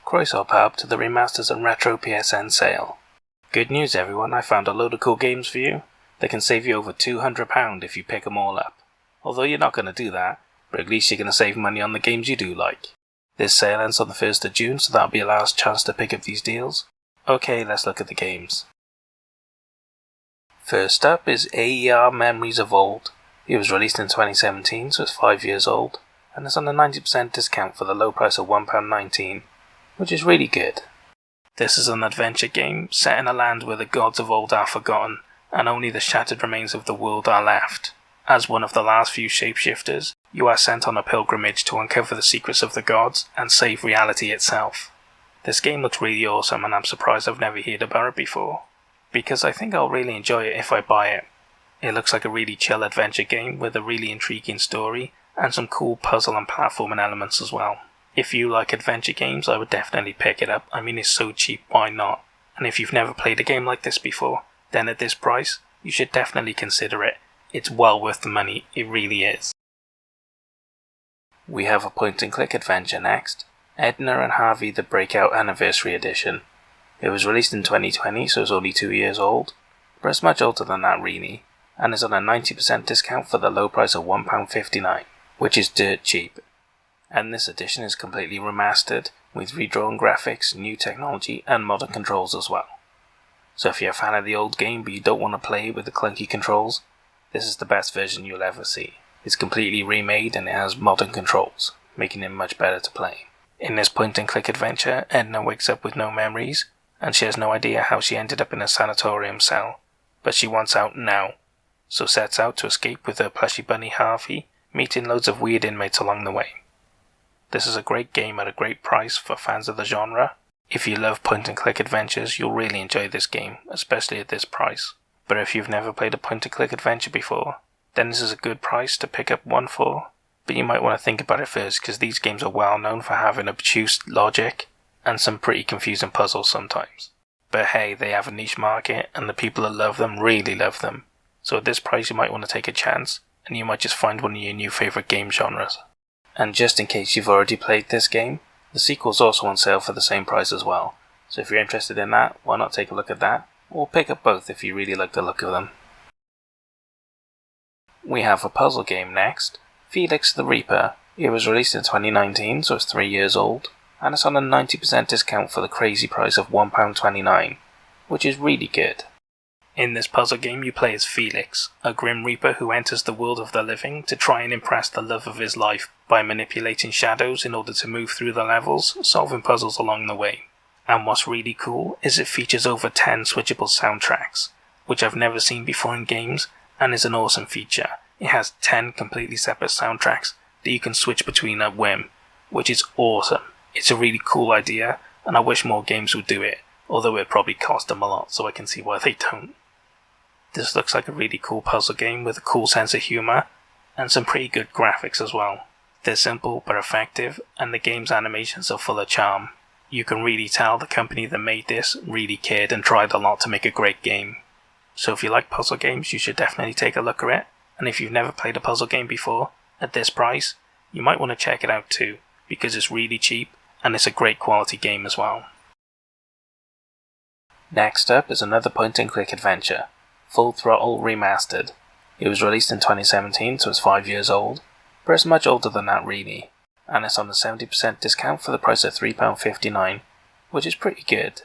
Croissant up to the Remasters and Retro PSN sale. Good news everyone, I found a load of cool games for you that can save you over £200 if you pick them all up. Although you're not going to do that, but at least you're going to save money on the games you do like. This sale ends on the 1st of June, so that'll be your last chance to pick up these deals. Okay, let's look at the games. First up is Aer Memories of Old. It was released in 2017, so it's 5 years old, and it's on a 90% discount for the low price of £1.19, which is really good. This is an adventure game set in a land where the gods of old are forgotten, and only the shattered remains of the world are left. As one of the last few shapeshifters, you are sent on a pilgrimage to uncover the secrets of the gods and save reality itself. This game looks really awesome, and I'm surprised I've never heard about it before, because I think I'll really enjoy it if I buy it. It looks like a really chill adventure game with a really intriguing story and some cool puzzle and platforming elements as well. If you like adventure games, I would definitely pick it up. I mean, it's so cheap, why not? And if you've never played a game like this before, then at this price, you should definitely consider it. It's well worth the money, it really is. We have a point-and-click adventure next, Edna and Harvey the Breakout Anniversary Edition. It was released in 2020, so it's only 2 years old, but it's much older than that really, and is on a 90% discount for the low price of £1.59, which is dirt cheap. And this edition is completely remastered, with redrawn graphics, new technology, and modern controls as well. So if you're a fan of the old game but you don't want to play with the clunky controls, this is the best version you'll ever see. It's completely remade and it has modern controls, making it much better to play. In this point-and-click adventure, Edna wakes up with no memories, and she has no idea how she ended up in a sanatorium cell, but she wants out now, so sets out to escape with her plushy bunny Harvey, meeting loads of weird inmates along the way. This is a great game at a great price for fans of the genre. If you love point-and-click adventures, you'll really enjoy this game, especially at this price. But if you've never played a point-and-click adventure before, then this is a good price to pick up one for. But you might want to think about it first, because these games are well known for having obtuse logic and some pretty confusing puzzles sometimes. But hey, they have a niche market, and the people that love them really love them. So at this price you might want to take a chance, and you might just find one of your new favourite game genres. And just in case you've already played this game, the sequel's also on sale for the same price as well. So if you're interested in that, why not take a look at that, or pick up both if you really like the look of them. We have a puzzle game next, Felix the Reaper. It was released in 2019, so it's 3 years old, and it's on a 90% discount for the crazy price of £1.29, which is really good. In this puzzle game you play as Felix, a grim reaper who enters the world of the living to try and impress the love of his life by manipulating shadows in order to move through the levels, solving puzzles along the way. And what's really cool is it features over 10 switchable soundtracks, which I've never seen before in games, and is an awesome feature. It has 10 completely separate soundtracks that you can switch between at whim, which is awesome. It's a really cool idea, and I wish more games would do it, although it would probably cost them a lot, so I can see why they don't. This looks like a really cool puzzle game with a cool sense of humour, and some pretty good graphics as well. They're simple but effective, and the game's animations are full of charm. You can really tell the company that made this really cared and tried a lot to make a great game. So if you like puzzle games, you should definitely take a look at it, and if you've never played a puzzle game before, at this price, you might want to check it out too, because it's really cheap, and it's a great quality game as well. Next up is another point-and-click adventure, Full Throttle Remastered. It was released in 2017, so it's 5 years old, but it's much older than that really, and it's on a 70% discount for the price of £3.59, which is pretty good,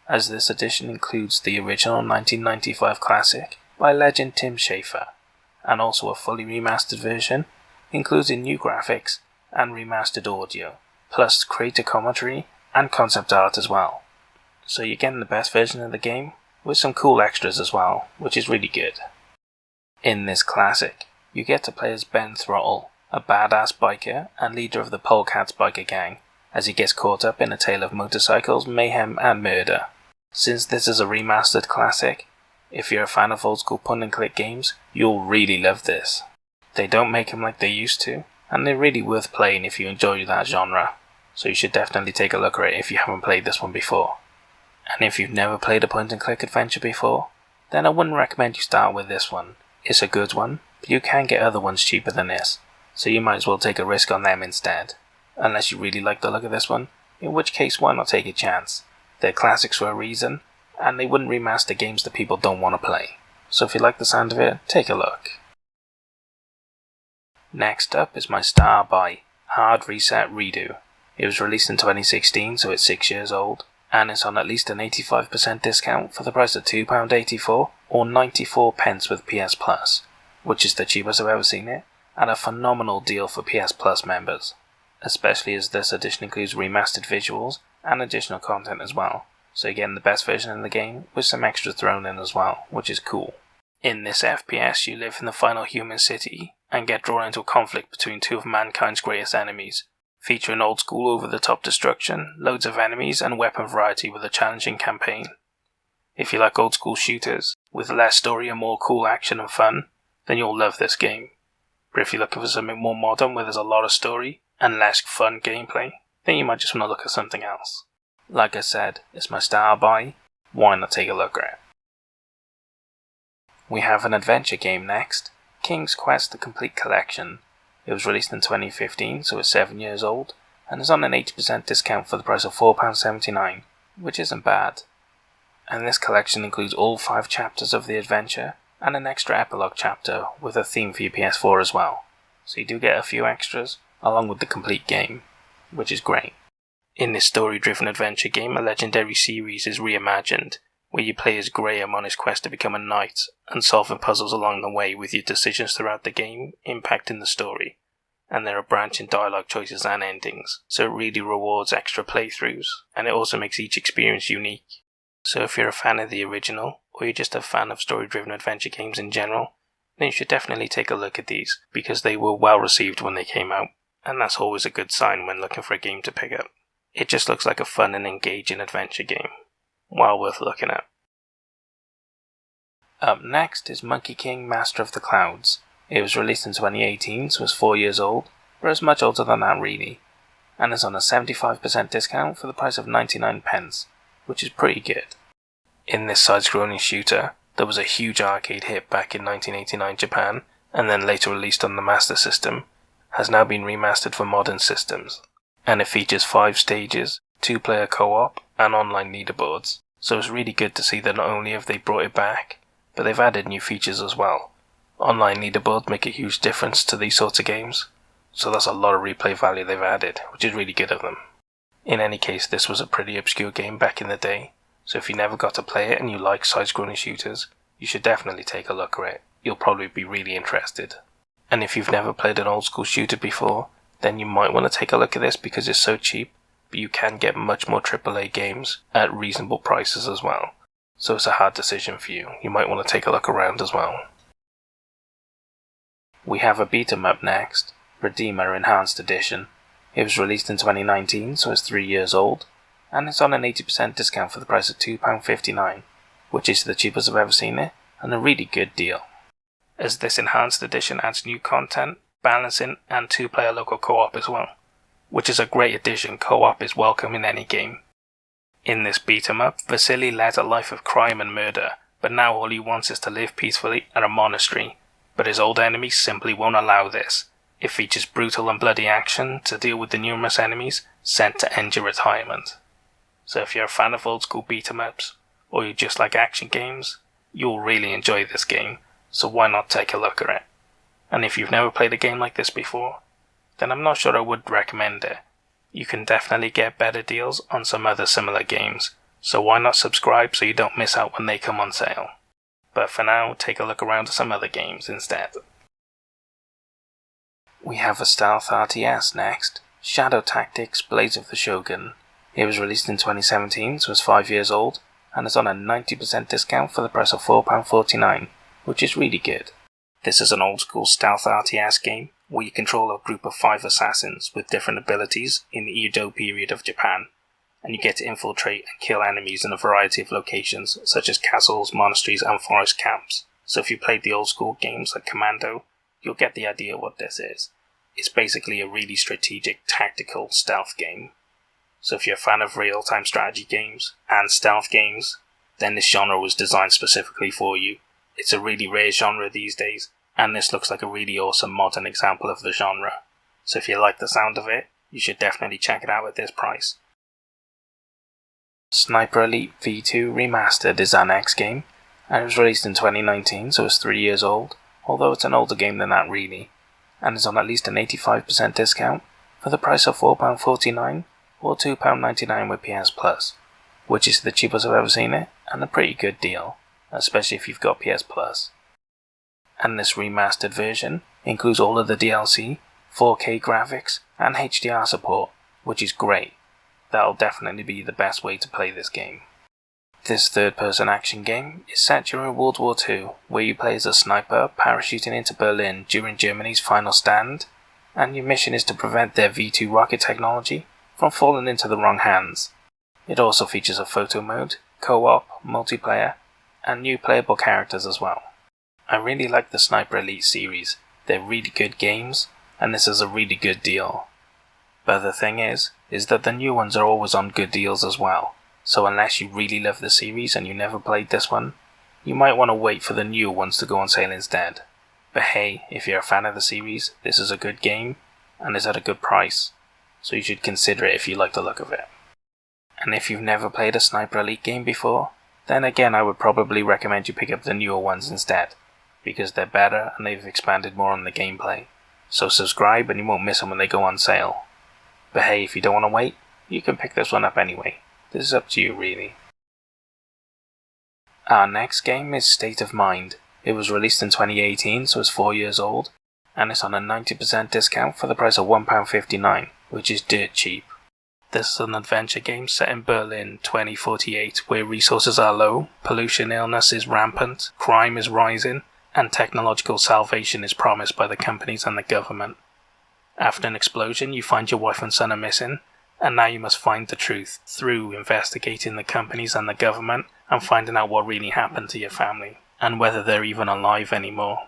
as this edition includes the original 1995 classic by legend Tim Schafer, and also a fully remastered version, including new graphics and remastered audio, plus creator commentary and concept art as well. So you're getting the best version of the game, with some cool extras as well, which is really good. In this classic, you get to play as Ben Throttle, a badass biker and leader of the Polecats biker gang, as he gets caught up in a tale of motorcycles, mayhem and murder. Since this is a remastered classic, if you're a fan of old school point-and-click games, you'll really love this. They don't make them like they used to, and they're really worth playing if you enjoy that genre, so you should definitely take a look at it if you haven't played this one before. And if you've never played a point-and-click adventure before, then I wouldn't recommend you start with this one. It's a good one, but you can get other ones cheaper than this, so you might as well take a risk on them instead. Unless you really like the look of this one, in which case why not take a chance? They're classics for a reason, and they wouldn't remaster games that people don't want to play. So if you like the sound of it, take a look. Next up is my star by Hard Reset Redo. It was released in 2016, so it's 6 years old, and it's on at least an 85% discount for the price of £2.84 or 94 pence with PS Plus, which is the cheapest I've ever seen it, and a phenomenal deal for PS Plus members, especially as this edition includes remastered visuals and additional content as well, so you're getting the best version in the game with some extras thrown in as well, which is cool. In this FPS, you live in the final human city and get drawn into a conflict between two of mankind's greatest enemies, featuring old school over-the-top destruction, loads of enemies, and weapon variety with a challenging campaign. If you like old school shooters, with less story and more cool action and fun, then you'll love this game. But if you're looking for something more modern where there's a lot of story and less fun gameplay, then you might just want to look at something else. Like I said, it's my style buy, why not take a look at it? We have an adventure game next, King's Quest The Complete Collection. It was released in 2015, so it's 7 years old, and is on an 80% discount for the price of £4.79, which isn't bad. And this collection includes all 5 chapters of the adventure, and an extra epilogue chapter with a theme for your PS4 as well. So you do get a few extras, along with the complete game, which is great. In this story-driven adventure game, a legendary series is reimagined, where you play as Graham on his quest to become a knight, and solving puzzles along the way with your decisions throughout the game impacting the story. And there are branching dialogue choices and endings, so it really rewards extra playthroughs, and it also makes each experience unique. So if you're a fan of the original, or you're just a fan of story-driven adventure games in general, then you should definitely take a look at these, because they were well received when they came out, and that's always a good sign when looking for a game to pick up. It just looks like a fun and engaging adventure game. Well worth looking at. Up next is Monkey King Master of the Clouds. It was released in 2018, so it's 4 years old, but it's much older than that really, and is on a 75% discount for the price of 99 pence, which is pretty good. In this side-scrolling shooter, there was a huge arcade hit back in 1989 Japan, and then later released on the Master System, has now been remastered for modern systems, and it features 5 stages, 2-player co-op, and online leaderboards. So it's really good to see that not only have they brought it back, but they've added new features as well. Online leaderboards make a huge difference to these sorts of games, so that's a lot of replay value they've added, which is really good of them. In any case, this was a pretty obscure game back in the day, so if you never got to play it and you like side-scrolling shooters, you should definitely take a look at it. You'll probably be really interested. And if you've never played an old school shooter before, then you might want to take a look at this because it's so cheap, but you can get much more AAA games at reasonable prices as well. So it's a hard decision for you. You might want to take a look around as well. We have a beat 'em up next, Redeemer Enhanced Edition. It was released in 2019, so it's 3 years old, and it's on an 80% discount for the price of £2.59, which is the cheapest I've ever seen it, and a really good deal. As this Enhanced Edition adds new content, balancing, and 2-player local co-op as well, which is a great addition. Co-op is welcome in any game. In this beat-em-up, Vasily led a life of crime and murder, but now all he wants is to live peacefully at a monastery, but his old enemies simply won't allow this. It features brutal and bloody action to deal with the numerous enemies sent to end your retirement. So if you're a fan of old school beat-em-ups, or you just like action games, you'll really enjoy this game, so why not take a look at it? And if you've never played a game like this before, then I'm not sure I would recommend it. You can definitely get better deals on some other similar games, so why not subscribe so you don't miss out when they come on sale. But for now, take a look around at some other games instead. We have a stealth RTS next, Shadow Tactics Blades of the Shogun. It was released in 2017, so it's 5 years old, and is on a 90% discount for the price of £4.49, which is really good. This is an old school stealth RTS game where you control a group of 5 assassins with different abilities in the Edo period of Japan, and you get to infiltrate and kill enemies in a variety of locations such as castles, monasteries and forest camps. So if you played the old school games like Commando, you'll get the idea what this is. It's basically a really strategic, tactical stealth game. So if you're a fan of real-time strategy games and stealth games, then this genre was designed specifically for you. It's a really rare genre these days, and this looks like a really awesome modern example of the genre. So if you like the sound of it, you should definitely check it out at this price. Sniper Elite V2 Remastered is our next game, and it was released in 2019, so it's 3 years old, although it's an older game than that really, and is on at least an 85% discount for the price of £4.49 or £2.99 with PS Plus, which is the cheapest I've ever seen it, and a pretty good deal, especially if you've got PS Plus. And this remastered version includes all of the DLC, 4K graphics, and HDR support, which is great. That'll definitely be the best way to play this game. This third-person action game is set during World War II, where you play as a sniper parachuting into Berlin during Germany's final stand, and your mission is to prevent their V2 rocket technology from falling into the wrong hands. It also features a photo mode, co-op, multiplayer, and new playable characters as well. I really like the Sniper Elite series. They're really good games, and this is a really good deal. But the thing is that the new ones are always on good deals as well, so unless you really love the series and you never played this one, you might want to wait for the newer ones to go on sale instead. But hey, if you're a fan of the series, this is a good game, and it's at a good price, so you should consider it if you like the look of it. And if you've never played a Sniper Elite game before, then again I would probably recommend you pick up the newer ones instead, because they're better and they've expanded more on the gameplay. So subscribe and you won't miss them when they go on sale. But hey, if you don't want to wait, you can pick this one up anyway. This is up to you really. Our next game is State of Mind. It was released in 2018, so it's 4 years old, and it's on a 90% discount for the price of £1.59, which is dirt cheap. This is an adventure game set in Berlin 2048, where resources are low, pollution illness is rampant, crime is rising, and technological salvation is promised by the companies and the government. After an explosion, you find your wife and son are missing, and now you must find the truth through investigating the companies and the government and finding out what really happened to your family, and whether they're even alive anymore.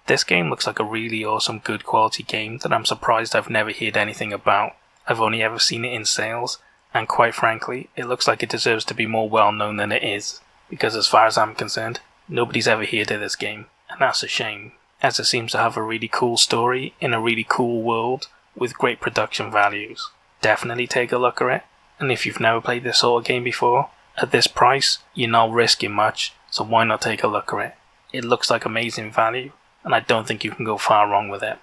This game looks like a really awesome good quality game that I'm surprised I've never heard anything about. I've only ever seen it in sales, and quite frankly, it looks like it deserves to be more well known than it is, because as far as I'm concerned, nobody's ever heard of this game. And that's a shame, as it seems to have a really cool story in a really cool world with great production values. Definitely take a look at it, and if you've never played this sort of game before, at this price, you're not risking much, so why not take a look at it? It looks like amazing value, and I don't think you can go far wrong with it.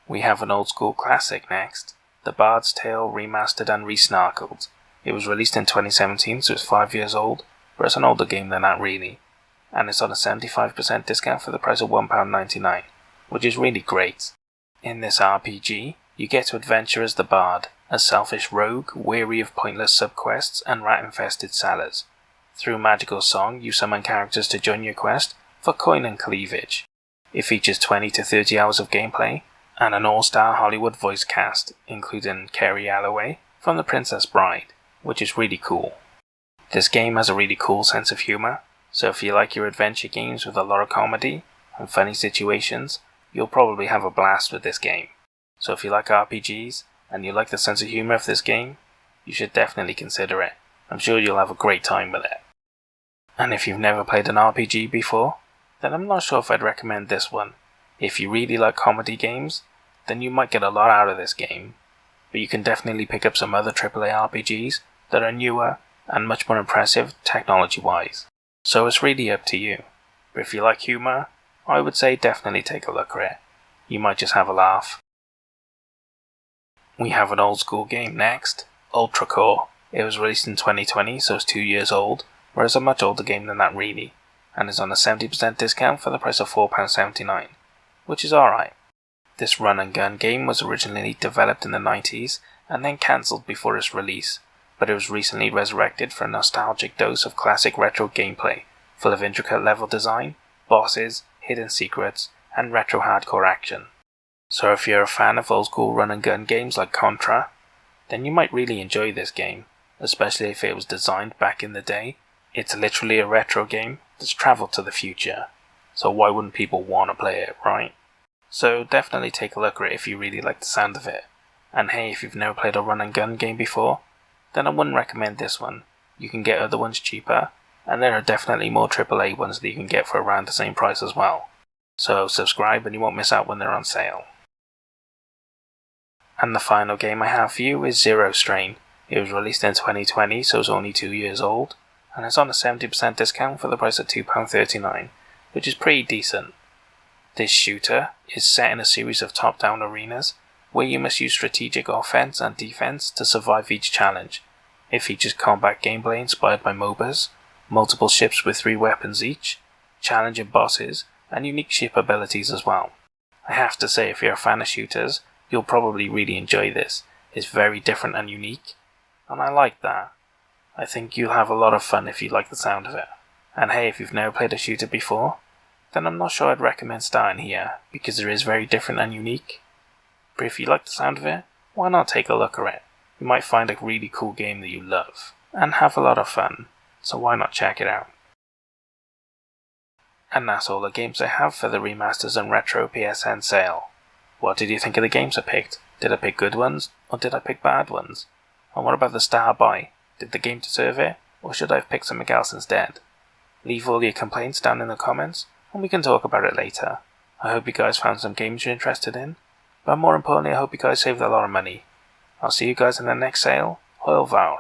We have an old school classic next, the Bards Tale Remastered and Resnarkled. It was released in 2017, so it's 5 years old, but it's an older game than that really, and it's on a 75% discount for the price of £1.99, which is really great. In this RPG, you get to adventure as the Bard, a selfish rogue weary of pointless subquests and rat-infested cellars. Through magical song, you summon characters to join your quest for coin and cleavage. It features 20 to 30 hours of gameplay, and an all-star Hollywood voice cast, including Kerry Alloway from The Princess Bride, which is really cool. This game has a really cool sense of humour, so if you like your adventure games with a lot of comedy and funny situations, you'll probably have a blast with this game. So if you like RPGs, and you like the sense of humour of this game, you should definitely consider it. I'm sure you'll have a great time with it. And if you've never played an RPG before, then I'm not sure if I'd recommend this one. If you really like comedy games, then you might get a lot out of this game, but you can definitely pick up some other AAA RPGs that are newer and much more impressive technology-wise. So it's really up to you. But if you like humour, I would say definitely take a look at it. You might just have a laugh. We have an old school game next, Ultracore. It was released in 2020, so it's 2 years old, whereas a much older game than that really, and is on a 70% discount for the price of £4.79, which is alright. This run and gun game was originally developed in the 90s and then cancelled before its release, but it was recently resurrected for a nostalgic dose of classic retro gameplay, full of intricate level design, bosses, hidden secrets, and retro hardcore action. So if you're a fan of old school run and gun games like Contra, then you might really enjoy this game, especially if it was designed back in the day. It's literally a retro game that's travelled to the future, so why wouldn't people want to play it, right? So definitely take a look at it if you really like the sound of it. And hey, if you've never played a run and gun game before, then I wouldn't recommend this one. You can get other ones cheaper, and there are definitely more AAA ones that you can get for around the same price as well. So subscribe and you won't miss out when they're on sale. And the final game I have for you is Zero Strain. It was released in 2020, so it's only 2 years old, and it's on a 70% discount for the price of £2.39, which is pretty decent. This shooter is set in a series of top-down arenas, where you must use strategic offense and defense to survive each challenge. It features combat gameplay inspired by MOBAs, multiple ships with 3 weapons each, challenging bosses, and unique ship abilities as well. I have to say, if you're a fan of shooters, you'll probably really enjoy this. It's very different and unique, and I like that. I think you'll have a lot of fun if you like the sound of it. And hey, if you've never played a shooter before, then I'm not sure I'd recommend starting here, because it is very different and unique. But if you like the sound of it, why not take a look at it? You might find a really cool game that you love, and have a lot of fun, so why not check it out? And that's all the games I have for the Remasters and Retro PSN sale. What did you think of the games I picked? Did I pick good ones, or did I pick bad ones? And what about the star buy? Did the game deserve it, or should I have picked something else instead? Leave all your complaints down in the comments, and we can talk about it later. I hope you guys found some games you're interested in, but more importantly I hope you guys saved a lot of money. I'll see you guys in the next sale. Heil Vaur.